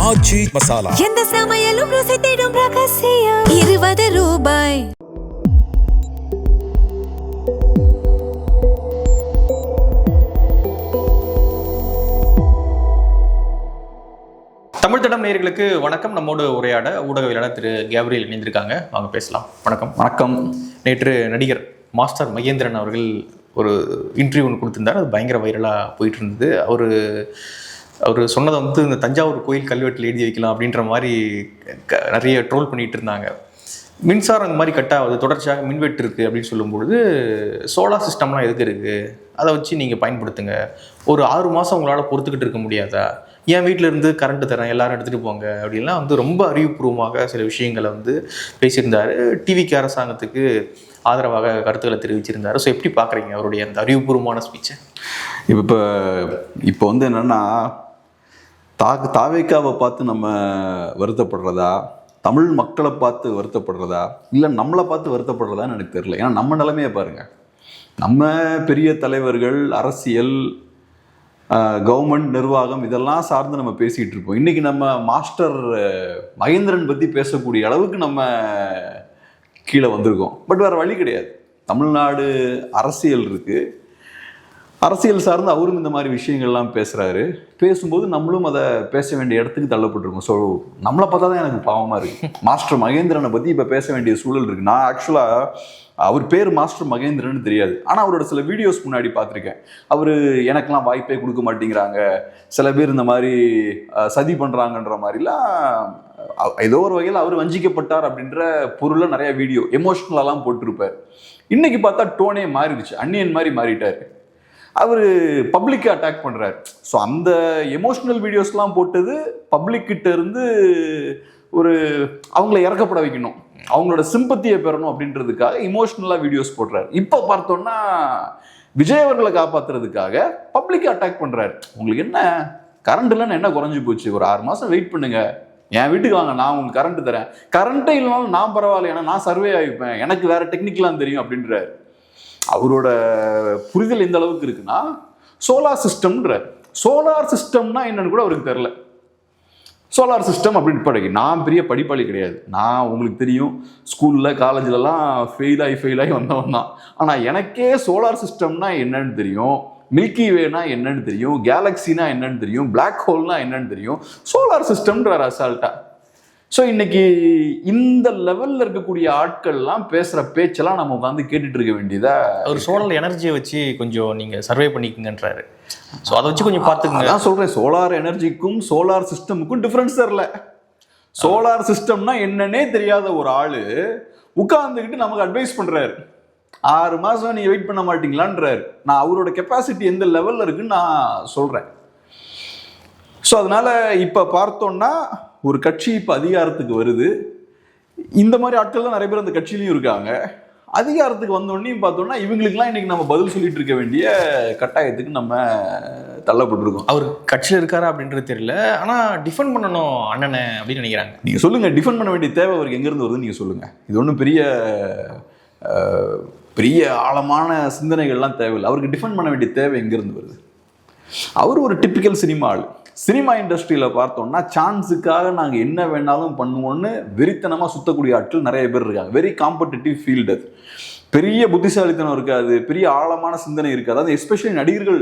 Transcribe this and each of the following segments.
ஆச்சி மசாலா. எந்த சமையலும் ருசி தேடும் ரகசியம். 20 ரூபாய். தமிழ் தடம் நேயர்களுக்கு வணக்கம். நம்மோடு உரையாட ஊடகவியலாளர் திரு கேப்ரியல் இணைந்திருக்காங்க. அவங்க பேசலாம். வணக்கம். வணக்கம். நேற்று நடிகர் மாஸ்டர் மகேந்திரன் அவர்கள் ஒரு இன்டர்வியூ ஒன்று கொடுத்திருந்தார். அது பயங்கர வைரலாக போயிட்டு இருந்தது. அவர் சொன்னதை இந்த தஞ்சாவூர் கோயில் கல்வெட்டில் எழுதி வைக்கலாம் அப்படின்ற மாதிரி நிறைய ட்ரோல் பண்ணிகிட்டு இருந்தாங்க. மின்சாரம் இந்த மாதிரி கட்டாவது தொடர்ச்சியாக மின்வெட்டு இருக்குது அப்படின்னு சொல்லும்பொழுது சோலார் சிஸ்டம்லாம் எதுக்கு இருக்குது, அதை வச்சு நீங்கள் பயன்படுத்துங்க, ஒரு 6 மாதம் உங்களால் பொறுத்துக்கிட்டு இருக்க முடியாதா, என் வீட்டில் இருந்து கரண்ட்டு தரேன் எல்லாரும் எடுத்துகிட்டு போங்க அப்படின்லாம் ரொம்ப அறிவுபூர்வமாக சில விஷயங்களை பேசியிருந்தார். டிவிக்கு அரசாங்கத்துக்கு ஆதரவாக கருத்துக்களை தெரிவிச்சிருந்தார். ஸோ எப்படி பார்க்குறீங்க அவருடைய அந்த அறிவுபூர்வமான ஸ்பீச்சை? இப்போ என்னென்னா, தாவேக்காவை பார்த்து நம்ம வருத்தப்படுறதா, தமிழ் மக்களை பார்த்து வருத்தப்படுறதா, இல்லை நம்மளை பார்த்து வருத்தப்படுறதான்னு எனக்கு தெரியல. ஏன்னா நம்ம நிலைமையை பாருங்கள். நம்ம பெரிய தலைவர்கள், அரசியல், கவர்மெண்ட் நிர்வாகம் இதெல்லாம் சார்ந்து நம்ம பேசிகிட்டு இருப்போம். இன்றைக்கி நம்ம மாஸ்டர் மகேந்திரன் பற்றி பேசக்கூடிய அளவுக்கு நம்ம கீழே வந்திருக்கோம். பட் வேறு வழி கிடையாது. தமிழ்நாடு அரசியல் இருக்குது. அரசியல் சார்ந்து அவரும் இந்த மாதிரி விஷயங்கள்லாம் பேசுகிறாரு. பேசும்போது நம்மளும் அதை பேச வேண்டிய இடத்துக்கு தள்ளப்பட்டிருக்கோம். ஸோ நம்மளை பார்த்தா தான் எனக்கு பாவமாக இருக்குது. மாஸ்டர் மகேந்திரனை பற்றி இப்போ பேச வேண்டிய சூழல் இருக்குது. நான் ஆக்சுவலாக அவர் பேர் மாஸ்டர் மகேந்திரன் தெரியாது, ஆனால் அவரோட சில வீடியோஸ் முன்னாடி பார்த்துருக்கேன். அவர் எனக்கெல்லாம் வாய்ப்பே கொடுக்க மாட்டேங்கிறாங்க, சில பேர் இந்த மாதிரி சதி பண்ணுறாங்கன்ற மாதிரிலாம் ஏதோ ஒரு வகையில் அவர் வஞ்சிக்கப்பட்டார் அப்படின்ற பொருளில் நிறைய வீடியோ எமோஷ்னலாலாம் போட்டிருப்பார். இன்றைக்கி பார்த்தா டோனே மாறிடுச்சு, அந்நியன் மாதிரி மாறிட்டார். அவர் பப்ளிக்கை அட்டாக் பண்ணுறாரு. ஸோ அந்த எமோஷ்னல் வீடியோஸ்லாம் போட்டது பப்ளிக்கிட்ட இருந்து ஒரு அவங்கள இறக்கப்பட வைக்கணும், அவங்களோட சிம்பத்தியை பெறணும் அப்படின்றதுக்காக இமோஷ்னலாக வீடியோஸ் போடுறாரு. இப்போ பார்த்தோன்னா விஜய் அவர்களை காப்பாற்றுறதுக்காக பப்ளிக்கை அட்டாக் பண்ணுறாரு. உங்களுக்கு என்ன கரண்ட் இல்லைன்னு என்ன குறைஞ்சி போச்சு, ஒரு 6 மாதம் வெயிட் பண்ணுங்க, என் வீட்டுக்கு வாங்க, நான் உங்களுக்கு கரண்ட் தரேன், கரண்ட்டே இல்லைனாலும் நான் பரவாயில்ல, ஏன்னா நான் சர்வே ஆகிப்பேன், எனக்கு வேற டெக்னிக்லாம் தெரியும் அப்படின்றாரு. அவரோட புரிதல் எந்த அளவுக்கு இருக்குன்னா, சோலார் சிஸ்டம்னா என்னன்னு கூட அவருக்கு தெரியல. சோலார் சிஸ்டம் அப்படின்னு பழகி, நான் பெரிய படிப்பாளி கிடையாது, நான் உங்களுக்கு தெரியும் ஸ்கூலில் காலேஜிலலாம் ஃபெயிலாகி வந்தவன் தான். ஆனால் எனக்கே சோலார் சிஸ்டம்னா என்னன்னு தெரியும், மில்கி வேனா என்னன்னு தெரியும், கேலக்சினா என்னன்னு தெரியும், பிளாக் ஹோல்னா என்னன்னு தெரியும், சோலார் சிஸ்டம்ன்றார் அசால்ட்டா. ஸோ இன்னைக்கு இந்த லெவலில் இருக்கக்கூடிய ஆட்கள்லாம் பேசுகிற பேச்செல்லாம் நம்ம உட்காந்து கேட்டுட்டு இருக்க வேண்டியதா. ஒரு சோலார் எனர்ஜியை வச்சு கொஞ்சம் நீங்கள் சர்வே பண்ணிக்கங்கன்றாரு. ஸோ அதை வச்சு கொஞ்சம் பார்த்துக்கங்க. நான் சொல்கிறேன், சோலார் எனர்ஜிக்கும் சோலார் சிஸ்டமுக்கும் டிஃப்ரென்ஸ் தெரில. சோலார் சிஸ்டம்னா என்னன்னே தெரியாத ஒரு ஆள் உட்காந்துக்கிட்டு நமக்கு அட்வைஸ் பண்ணுறாரு. 6 மாதம் நீங்கள் வெயிட் பண்ண மாட்டீங்களான்றாரு. நான் அவரோட கெப்பாசிட்டி எந்த லெவலில் இருக்குன்னு நான் சொல்கிறேன். ஸோ அதனால் இப்போ பார்த்தோன்னா ஒரு கட்சி இப்போ அதிகாரத்துக்கு வருது. இந்த மாதிரி ஆட்கள் தான் நிறைய பேர் அந்த கட்சியிலையும் இருக்காங்க. அதிகாரத்துக்கு வந்தோடனையும் பார்த்தோம்னா இவங்களுக்குலாம் இன்னைக்கு நம்ம பதில் சொல்லிட்டு இருக்க வேண்டிய கட்டாயத்துக்கு நம்ம தள்ளப்பட்டிருக்கோம். அவர் கட்சியில் இருக்காரா அப்படின்றது தெரியல, ஆனால் டிஃபெண்ட் பண்ணணும் அண்ணனை அப்படின்னு நினைக்கிறாங்க. நீங்கள் சொல்லுங்கள், டிஃபெண்ட் பண்ண வேண்டிய தேவை அவருக்கு எங்கேருந்து வருதுன்னு நீங்கள் சொல்லுங்கள். இது ஒன்றும் பெரிய ஆழமான சிந்தனைகள்லாம் தேவையில்லை. அவருக்கு டிஃபெண்ட் பண்ண வேண்டிய தேவை எங்கேருந்து வருது? அவர் ஒரு டிப்பிக்கல் சினிமா ஆள். சினிமா இண்டஸ்ட்ரியில் பார்த்தோம்னா சான்ஸுக்காக நாங்கள் என்ன வேணாலும் பண்ணுவோன்னு வெறித்தனமாக சுற்றக்கூடிய ஆட்கள் நிறைய பேர் இருக்காங்க. Very competitive field. அது பெரிய புத்திசாலித்தனம் இருக்காது, பெரிய ஆழமான சிந்தனை இருக்காது. அது எஸ்பெஷலி நடிகர்கள்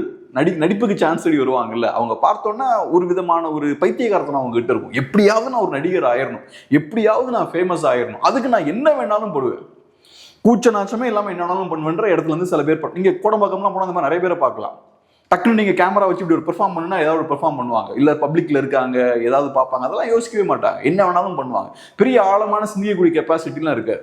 நடிப்புக்கு சான்ஸ் அடி வருவாங்கல்ல, அவங்க பார்த்தோன்னா ஒரு விதமான ஒரு பைத்தியகாரத்தனம் அவங்க கிட்ட இருக்கும். எப்படியாவது நான் ஒரு நடிகர் ஆயிடணும், எப்படியாவது நான் ஃபேமஸ் ஆயிடணும், அதுக்கு நான் என்ன வேணாலும் போடுவேன், கூச்ச நாச்சமே இல்லாமல் என்ன வேணாலும் பண்ணுவேன்ற இடத்துல இருந்து சில பேர் நீங்கள் கோடம்பாக்கம்லாம் போனால் அந்த மாதிரி நிறைய பேரை பார்க்கலாம். டக்குன்னு நீங்கள் கேமரா வச்சு இப்படி ஒரு பெர்ஃபார்ம் பண்ணுன்னா ஏதாவது ஒரு பெர்ஃபார்ம் பண்ணுவாங்க, இல்லை பப்ளிக்கில் இருக்காங்க ஏதாவது பார்ப்பாங்க, அதெல்லாம் யோசிக்கவே மாட்டாங்க, என்ன வேணாலும் பண்ணுவாங்க. பெரிய ஆழமான சிந்திக்கக்கூடிய கெப்பாசிட்டிலாம் இருக்காது.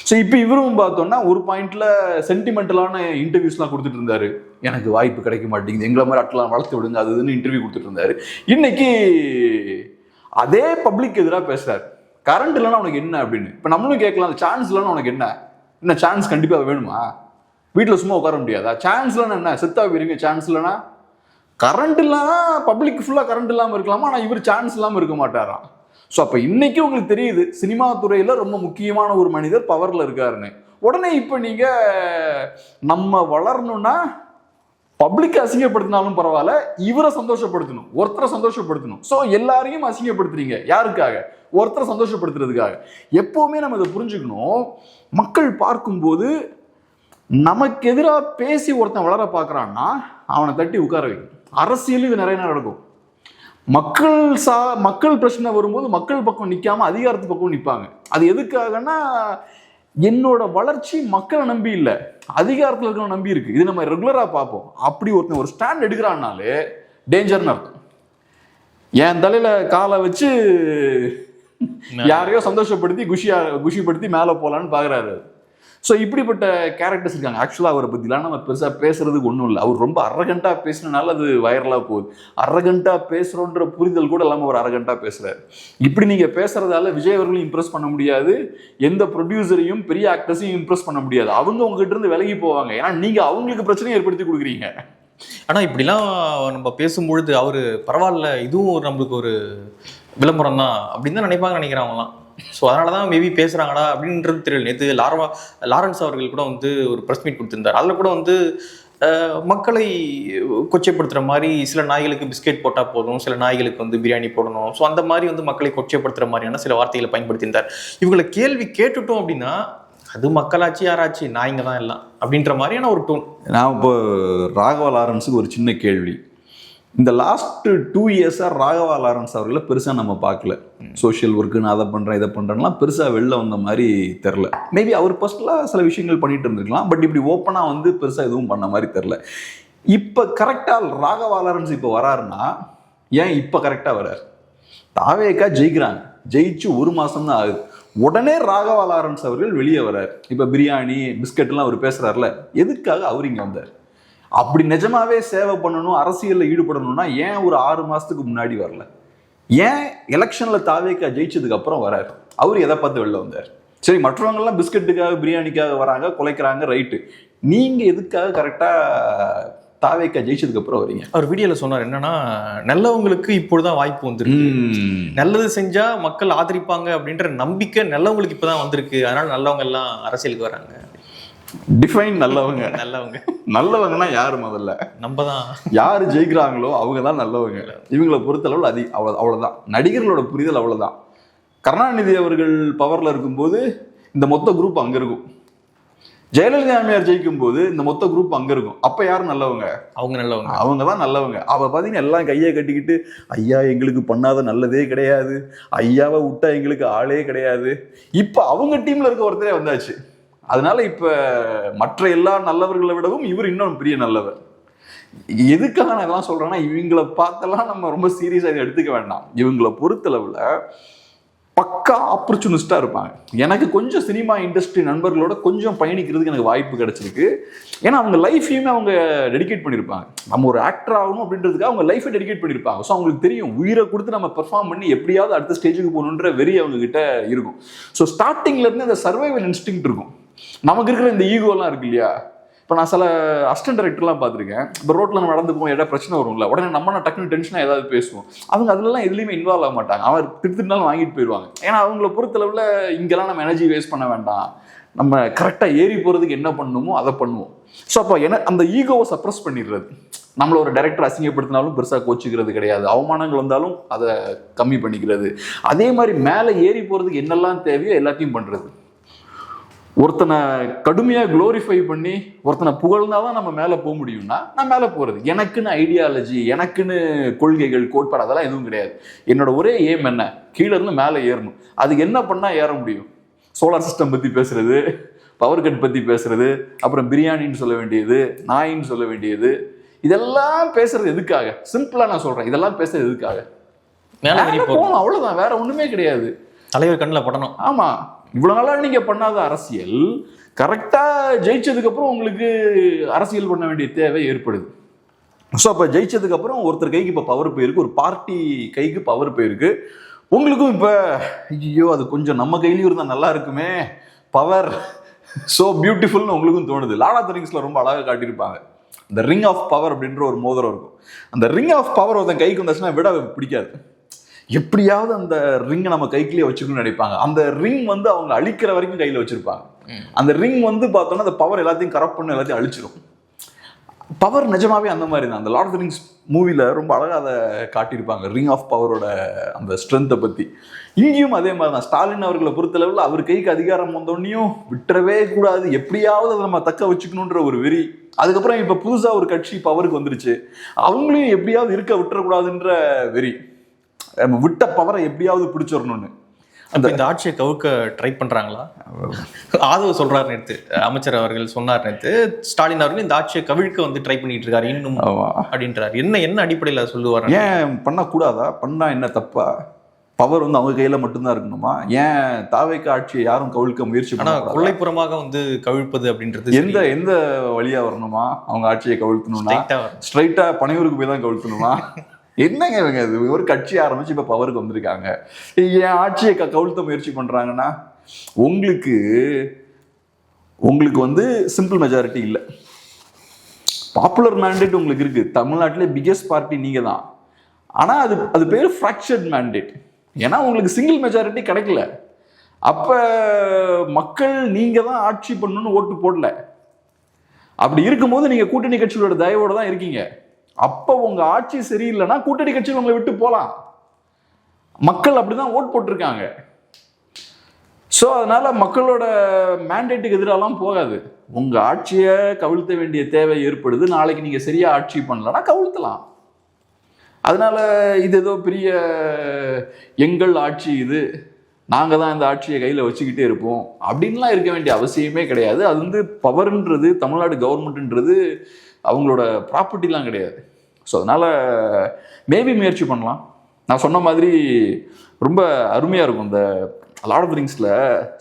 ஸோ இப்போ இவரும் பார்த்தோன்னா ஒரு பாயிண்ட்ல சென்டிமெண்டலான இன்டர்வியூஸ்லாம் கொடுத்துட்டு இருந்தாரு. எனக்கு வாய்ப்பு கிடைக்க மாட்டேங்குது, எங்களை மாதிரி ஆட்கள்லாம் வளர்த்து விடுங்க, அதுன்னு இன்டர்வியூ கொடுத்துட்டு இருந்தாரு. இன்னைக்கு அதே பப்ளிக் எதிராக பேசுறாரு. கரண்ட் இல்லைன்னா உனக்கு என்ன அப்படின்னு. இப்போ நம்மளும் கேட்கலாம், சான்ஸ் இல்லைன்னா உனக்கு என்ன சான்ஸ் கண்டிப்பாக வேணுமா? வீட்டில் சும்மா உட்கார முடியாதா? சான்ஸ் இல்லைன்னா என்ன செத்தா போயிருங்க? சான்ஸ் இல்லைன்னா கரண்ட் இல்லைன்னா பப்ளிக் ஃபுல்லாக கரண்ட் இல்லாமல் இருக்கலாமா, ஆனால் இவர் சான்ஸ் இல்லாமல் இருக்க மாட்டாராம். ஸோ அப்போ இன்னைக்கு உங்களுக்கு தெரியுது சினிமா துறையில் ரொம்ப முக்கியமான ஒரு மனிதர் பவரில் இருக்காருன்னு. உடனே இப்போ நீங்கள் நம்ம வளரணும்னா பப்ளிக் அசிங்கப்படுத்தினாலும் பரவாயில்ல, இவரை சந்தோஷப்படுத்தணும், ஒருத்தரை சந்தோஷப்படுத்தணும். ஸோ எல்லாரையும் அசிங்கப்படுத்துறீங்க யாருக்காக? ஒருத்தரை சந்தோஷப்படுத்துறதுக்காக. எப்பவுமே நம்ம இதை புரிஞ்சுக்கணும். மக்கள் பார்க்கும்போது நமக்கு எதிராக பேசி ஒருத்தன் வளர பார்க்குறான்னா அவனை தட்டி உட்கார வைக்கும். அரசியல் இது நிறைய நடக்கும். மக்கள் பிரச்சனை வரும்போது மக்கள் பக்கம் நிற்காம அதிகாரத்து பக்கம் நிற்பாங்க. அது எதுக்காகன்னா, என்னோட வளர்ச்சி மக்களை நம்பி இல்லை, அதிகாரத்தில் இருக்கிற நம்பி இருக்கு. இது நம்ம ரெகுலரா பார்ப்போம். அப்படி ஒருத்தன் ஒரு ஸ்டாண்ட் எடுக்கிறான்னாலே டேஞ்சர்னு அர்த்தம். என் தலையில காலை வச்சு யாரையோ சந்தோஷப்படுத்தி குஷிப்படுத்தி மேலே போலான்னு பாக்குறாரு. ஸோ இப்படிப்பட்ட கேரக்டர்ஸ் இருக்காங்க. ஆக்சுவலாக அவரை பற்றிலாம் நம்ம பெருசாக பேசுறதுக்கு ஒன்றும் இல்லை. அவர் ரொம்ப அரகண்டாக பேசினால அது வைரலாக போகுது. அரகண்டாக பேசுகிறோன்ற புரிதல் கூட இல்லாமல் அவர் அரகண்டாக பேசுகிறார். இப்படி நீங்கள் பேசுறதால விஜய் அவர்களையும் இம்ப்ரெஸ் பண்ண முடியாது, எந்த ப்ரொடியூசரையும் பெரிய ஆக்டர்ஸையும் இம்ப்ரெஸ் பண்ண முடியாது. அவங்க உங்ககிட்ட இருந்து விலகி போவாங்க. ஏன்னா நீங்கள் அவங்களுக்கு பிரச்சனையை ஏற்படுத்தி கொடுக்குறீங்க. ஆனால் இப்படிலாம் நம்ம பேசும்பொழுது அவர் பரவாயில்ல, இதுவும் நம்மளுக்கு ஒரு விளம்பரம் தான் அப்படின்னு தான் நினைப்பாங்க அவங்களாம். ஸோ அதனால தான் மேபி பேசுகிறாங்கடா அப்படின்றது தெரியல. நேற்று லாரன்ஸ் அவர்கள் கூட வந்து ஒரு ப்ரெஸ் மீட் கொடுத்துருந்தார். அதில் கூட வந்து மக்களை கொச்சைப்படுத்துகிற மாதிரி சில நாய்களுக்கு பிஸ்கெட் போட்டால் போதும், சில நாய்களுக்கு வந்து பிரியாணி போடணும், ஸோ அந்த மாதிரி வந்து மக்களை கொச்சைப்படுத்துகிற மாதிரியான சில வார்த்தைகளை பயன்படுத்தியிருந்தார். இவங்களை கேள்வி கேட்டுட்டோம் அப்படின்னா அது மக்களாட்சி யாராச்சு, நாய்ங்க தான் எல்லாம் அப்படின்ற மாதிரியான ஒரு டோன். நான் இப்போ ராகவா லாரன்ஸுக்கு ஒரு சின்ன கேள்வி. இந்த லாஸ்ட் 2 இயர்ஸாக ராகவா லாரன்ஸ் அவர்களை பெருசாக நம்ம பார்க்கல. சோஷியல் ஒர்க்குன்னு அதை பண்ணுறேன் இதை பண்ணுறேன்னா பெருசாக வெளில வந்த மாதிரி தெரில. மேபி அவர் பர்சனலாக சில விஷயங்கள் பண்ணிட்டு இருந்திருக்கலாம். பட் இப்படி ஓப்பனாக வந்து பெருசாக எதுவும் பண்ண மாதிரி தெரில. இப்போ கரெக்டாக ராகவா லாரன்ஸ் இப்போ வராருன்னா ஏன் இப்போ கரெக்டாக வராரு? தாவேக்கா ஜெயிக்கிறாங்க, ஜெயிச்சு 1 மாதம் தான் ஆகுது. உடனே ராகவா லாரன்ஸ் அவர்கள் வெளியே வராரு. இப்போ பிரியாணி பிஸ்கட்லாம் அவர் பேசுகிறார்ல, எதுக்காக அவர் இங்கே வந்தார்? அப்படி நிஜமாவே சேவை பண்ணணும், அரசியலில் ஈடுபடணும்னா ஏன் ஒரு 6 மாதத்துக்கு முன்னாடி வரல? ஏன் எலெக்ஷனில் தாவேக்கா ஜெயிச்சதுக்கு அப்புறம் வராரு? அவர் எதை பார்த்து வெளில வந்தார்? சரி, மற்றவங்கெல்லாம் பிஸ்கட்டுக்காக பிரியாணிக்காக வராங்க, குலைக்கிறாங்க, ரைட்டு. நீங்கள் எதுக்காக கரெக்டாக தாவேக்கா ஜெயிச்சதுக்கு அப்புறம் வரீங்க? அவர் வீடியோவில் சொன்னார் என்னன்னா, நல்லவங்களுக்கு இப்பொழுதுதான் வாய்ப்பு வந்துருக்கு, நல்லது செஞ்சா மக்கள் ஆதரிப்பாங்க அப்படின்ற நம்பிக்கை நல்லவங்களுக்கு இப்போதான் வந்திருக்கு, அதனால நல்லவங்க எல்லாம் அரசியலுக்கு வராங்க. டிஃபைன் நல்லவங்க. நல்லவங்கன்னா யாரு? முதல்ல நம்ம தான். யாரு ஜெயிக்கிறாங்களோ அவங்க தான் நல்லவங்க. இவங்களை பொறுத்தளவு அவ்வளவுதான். நடிகர்களோட புரிதல் அவ்வளவுதான். கருணாநிதி அவர்கள் பவர்ல இருக்கும்போது இந்த மொத்த குரூப் அங்க இருக்கும். ஜெயலலிதா அம்மையார் ஜெயிக்கும் போது இந்த மொத்த குரூப் அங்க இருக்கும். அப்ப யாரு நல்லவங்க? அவங்க தான் நல்லவங்க. அவ பாத்தீங்கன்னா எல்லாம் கையை கட்டிக்கிட்டு ஐயா எங்களுக்கு பண்ணாத நல்லதே கிடையாது, ஐயாவை விட்டா எங்களுக்கு ஆளே கிடையாது. இப்ப அவங்க டீம்ல இருக்க ஒருத்தரே வந்தாச்சு. அதனால இப்ப மற்ற எல்லா நல்லவர்களை விடவும் இவர் இன்னும் பெரிய நல்லவர். எதுக்காக நான் இதெல்லாம் சொல்றேன்னா, இவங்களை பார்த்தெல்லாம் நம்ம ரொம்ப சீரியஸா இதை எடுத்துக்க வேண்டாம். இவங்களை பொறுத்தளவுல பக்கா ஆப்பர்ச்சுனிஸ்டா இருப்பாங்க. எனக்கு கொஞ்சம் சினிமா இண்டஸ்ட்ரி நண்பர்களோட கொஞ்சம் பயணிக்கிறதுக்கு எனக்கு வாய்ப்பு கிடைச்சிருக்கு. ஏன்னா அவங்க லைஃபையுமே அவங்க டெடிகேட் பண்ணியிருப்பாங்க. நம்ம ஒரு ஆக்டர் ஆகணும் அப்படின்றதுக்காக அவங்க லைஃபை டெடிகேட் பண்ணியிருப்பாங்க. ஸோ அவங்களுக்கு தெரியும் உயிரை கொடுத்து நம்ம பெர்ஃபார்ம் பண்ணி எப்படியாவது அடுத்த ஸ்டேஜுக்கு போகணுன்ற வெறி அவங்க கிட்ட இருக்கும். ஸோ ஸ்டார்டிங்ல இருந்து அந்த சர்வைவல் இன்ஸ்டிங்க்ட் இருக்கும். நமக்கு இருக்கிற இந்த ஈகோலாம் இருக்கு இல்லையா? இப்போ நான் சில அசிஸ்டன்ட் டைரக்டர்லாம் பார்த்துருக்கேன். இப்போ ரோட்டில் நம்ம நடந்து போவோம், ஏதாவது பிரச்சனை வரும்ல, உடனே நம்ம டக்குனு டென்ஷனாக ஏதாவது பேசுவோம். அவங்க அதுலலாம் எதுலையுமே இன்வால்வ் ஆக மாட்டாங்க. அவர் திட்டுனாலும் வாங்கிட்டு போயிடுவாங்க. ஏன்னா அவங்கள பொறுத்தளவில் இங்கெல்லாம் நம்ம எனர்ஜி வேஸ்ட் பண்ண வேண்டாம், நம்ம கரெக்டாக ஏறி போகிறதுக்கு என்ன பண்ணணுமோ அதை பண்ணுவோம். ஸோ அப்போ அந்த ஈகோவை சப்ரஸ் பண்ணிடுறது. நம்மள ஒரு டைரக்டர் அசிங்கப்படுத்தினாலும் பெருசாக கோச்சிக்கிறது கிடையாது, அவமானங்கள் வந்தாலும் அதை கம்மி பண்ணிக்கிறது. அதே மாதிரி மேலே ஏறி போகிறதுக்கு என்னெல்லாம் தேவையோ எல்லாத்தையும் பண்ணுறது. ஒருத்தனை கடுமையாக குளோரிஃபை பண்ணி ஒருத்தனை புகழ்ந்தாதான் நம்ம மேலே போக முடியும்னா நான் மேலே போகிறது. எனக்குன்னு ஐடியாலஜி, எனக்குன்னு கொள்கைகள், கோட்பாடு அதெல்லாம் எதுவும் கிடையாது. என்னோட ஒரே எய்ம் என்ன? கீழே இருந்து மேலே ஏறணும். அதுக்கு என்ன பண்ணால் ஏற முடியும்? சோலார் சிஸ்டம் பற்றி பேசுறது, பவர் கட் பற்றி பேசுறது, அப்புறம் பிரியாணின்னு சொல்ல வேண்டியது, நாயின்னு சொல்ல வேண்டியது, இதெல்லாம் பேசுறது எதுக்காக? சிம்பிளாக நான் சொல்கிறேன், இதெல்லாம் பேசுறது எதுக்காக? மேலே போகணும், அவ்வளோதான், வேற ஒன்றுமே கிடையாது. தலைவர் கண்ணில் படணும். ஆமாம், இவ்வளோ நாளாக நீங்கள் பண்ணாத அரசியல் கரெக்டாக ஜெயிச்சதுக்கப்புறம் உங்களுக்கு அரசியல் பண்ண வேண்டிய தேவை ஏற்படுது. ஸோ அப்போ ஜெயிச்சதுக்கப்புறம் ஒருத்தர் கைக்கு இப்போ பவர் போயிருக்கு, ஒரு பார்ட்டி கைக்கு பவர் போயிருக்கு. உங்களுக்கும் இப்போ ஐயோ அது கொஞ்சம் நம்ம கையிலையும் இருந்தால் நல்லா இருக்குமே, பவர் ஸோ பியூட்டிஃபுல்னு உங்களுக்கும் தோணுது. லார்ட் ஆஃப் தி ரிங்ஸ்ல ரொம்ப அழகாக காட்டியிருப்பாங்க. இந்த ரிங் ஆஃப் பவர் அப்படின்ற ஒரு மோதிரம் இருக்கும். அந்த ரிங் ஆஃப் பவர் ஒருத்தன் கைக்கு வந்துச்சுன்னா விட பிடிக்காது. எப்படியாவது அந்த ரிங்கை நம்ம கைக்குள்ளேயே வச்சுக்கணும்னு நினைப்பாங்க. அந்த ரிங் வந்து அவங்க அழிக்கிற வரைக்கும் கையில் வச்சிருப்பாங்க. அந்த ரிங் வந்து பார்த்தோன்னா அந்த பவர் எல்லாத்தையும் கரப்ட் பண்ணி எல்லாத்தையும் அழிச்சிடும். பவர் நிஜமாவே அந்த மாதிரி தான். அந்த லார்ட் ஆஃப் தி ரிங்ஸ் மூவில ரொம்ப அழகாக அதை காட்டியிருப்பாங்க, ரிங் ஆஃப் பவரோட அந்த ஸ்ட்ரென்த்தை பற்றி. இங்கேயும் அதே மாதிரி தான். ஸ்டாலின் அவர்களை பொறுத்தளவில் அவர் கைக்கு அதிகாரம் வந்தோடனையும் விட்டுறவே கூடாது, எப்படியாவது அதை நம்ம தக்க வச்சுக்கணுன்ற ஒரு வெறி. அதுக்கப்புறம் இப்போ புதுசாக ஒரு கட்சி பவருக்கு வந்துருச்சு, அவங்களையும் எப்படியாவது இருக்க விட்டுறக்கூடாதுன்ற வெறி, நம்ம விட்ட பவரை எப்படியாவது பிடிச்சிடணும்னு. இந்த ஆட்சியை கவுக்க ட்ரை பண்றாங்களா? ஆதவ சொல்றாரு நேற்று, அமைச்சர் அவர்கள் சொன்னார் நேற்று, ஸ்டாலின் அவர்கள் இந்த ஆட்சியை கவிழ்க்க வந்து ட்ரை பண்ணிட்டு இருக்காரு இன்னும் அப்படின்றாரு. என்ன அடிப்படையில் சொல்லுவார்? ஏன் பண்ணக்கூடாதா? பண்ணா என்ன தப்பா? பவர் வந்து அவங்க கையில மட்டும்தான் இருக்கணுமா? ஏன் தாவேக ஆட்சியை யாரும் கவிழ்க்க முயற்சி பண்ணா? கொள்ளைப்புறமாக வந்து கவிழ்ப்பது அப்படின்றது எந்த வழியா வரணுமா? அவங்க ஆட்சியை கவிழ்க்கணும்னா ஸ்ட்ரைட்டா பனையூருக்கு போய் தான் கவிழ்க்கணுமா? என்னங்க இவங்க, இது ஒரு கட்சி ஆரம்பிச்சு இப்ப பவருக்கு வந்திருக்காங்க, என் ஆட்சியை கவிழ்த்த முயற்சி பண்றாங்கன்னா உங்களுக்கு வந்து சிம்பிள் மெஜாரிட்டி இல்லை, பாப்புலர் மேண்டேட் உங்களுக்கு இருக்கு. தமிழ்நாட்டிலே பிகெஸ்ட் பார்ட்டி நீங்க தான். ஆனா அது பேர் ஃப்ராக்சர்ட் மேண்டேட். ஏன்னா உங்களுக்கு சிங்கிள் மெஜாரிட்டி கிடைக்கல. அப்ப மக்கள் நீங்க தான் ஆட்சி பண்ணணும்னு ஓட்டு போடல. அப்படி இருக்கும்போது நீங்க கூட்டணி கட்சிகளோட தயவோட தான் இருக்கீங்க. அப்ப உங்க ஆட்சி சரியில்லைன்னா கூட்டணி கட்சிகள் உங்களை விட்டு போலாம். மக்கள் அப்படிதான் ஓட் போட்டிருக்காங்க. ஸோ அதனால மக்களோட மேண்டேட்டுக்கு எதிராலாம் போகாது. உங்க ஆட்சியை கவிழ்த்த வேண்டிய தேவை ஏற்படுது, நாளைக்கு நீங்க சரியா ஆட்சி பண்ணலன்னா கவிழ்த்தலாம். அதனால இது ஏதோ பெரிய எங்கள் ஆட்சி, இது நாங்க தான் இந்த ஆட்சியை கையில வச்சுக்கிட்டே இருப்போம் அப்படின்லாம் இருக்க வேண்டிய அவசியமே கிடையாது. அது வந்து பவர்ன்றது, தமிழ்நாடு கவர்மெண்ட்ன்றது அவங்களோட ப்ராப்பர்ட்டிலாம் கிடையாது. ஸோ அதனால மேபி முயற்சி பண்ணலாம். நான் சொன்ன மாதிரி ரொம்ப அருமையாக இருக்கும். இந்த லார்ட் ஆஃப் தி ரிங்ஸில்